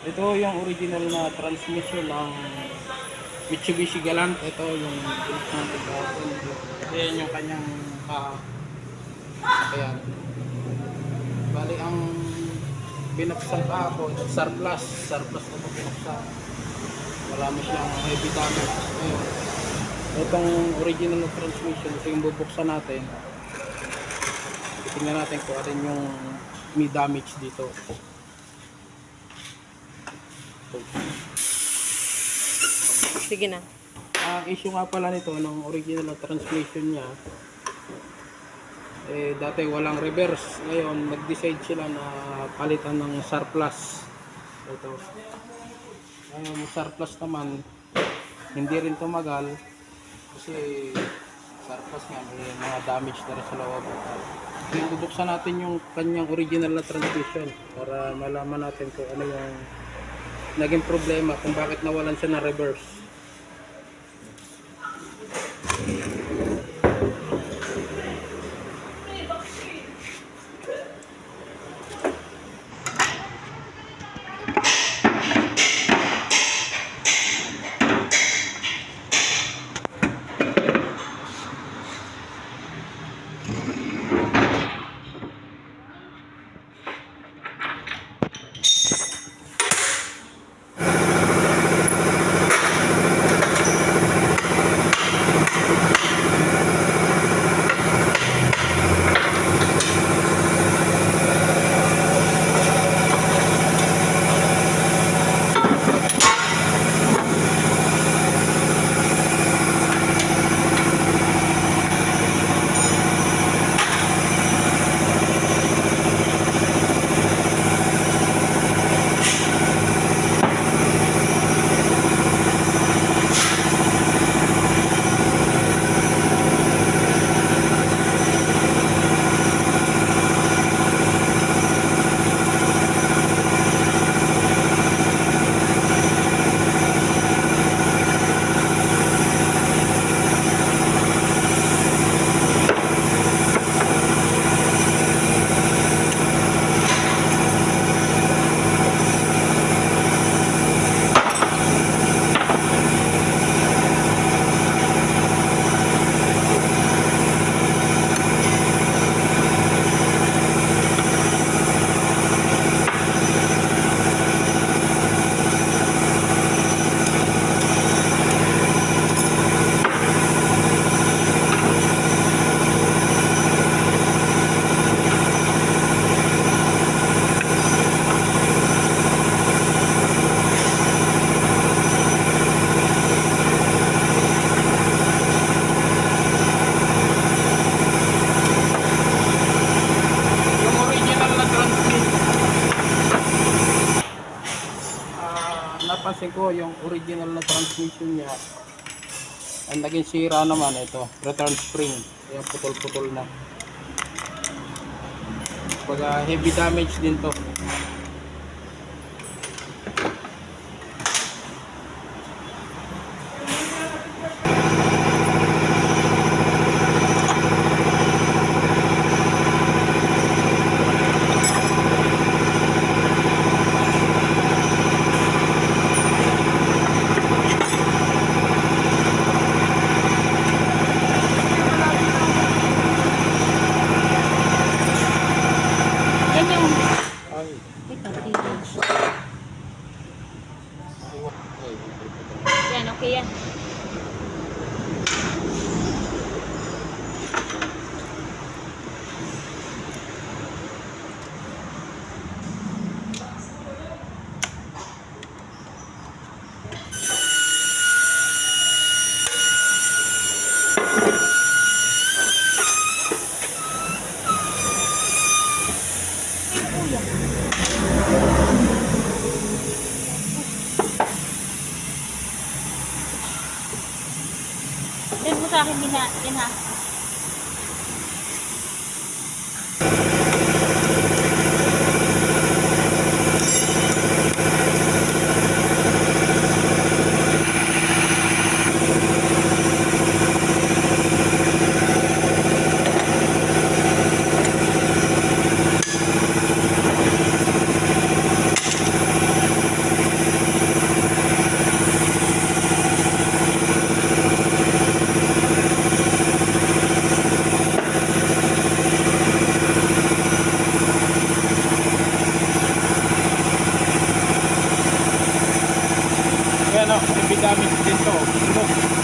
Ito yung original na transmission ng Mitsubishi Galant. Ito yung built natin kahapon. Ayan yung kanyang sasakyan. Bali ang binuksan kahapon, surplus na ito binuksan. Wala mo siyang heavy damage. Ayun. Itong original na transmission, ito yung bubuksan natin. Tingnan natin kung alin yung may damage dito. Sige na. Ang issue nga pala nito, ng original na transmission niya, dati walang reverse. Ngayon, nag-decide sila na palitan ng surplus. Ito. Ngayon, surplus naman, hindi rin tumagal kasi surplus nga, may mga damage na rin sa loob. Bubuksan natin yung kanyang original na transmission para malaman natin kung ano yung naging problema, kung bakit nawalan siya ng reverse. Napansin ko yung original na transmission niya, ang naging sira naman ito, return spring, kaya putol-putol na. Pag heavy damage din to. Yan, okay yan. Yan mo sa akin din ha. Yan ha. ano, heavy damage din to. Look.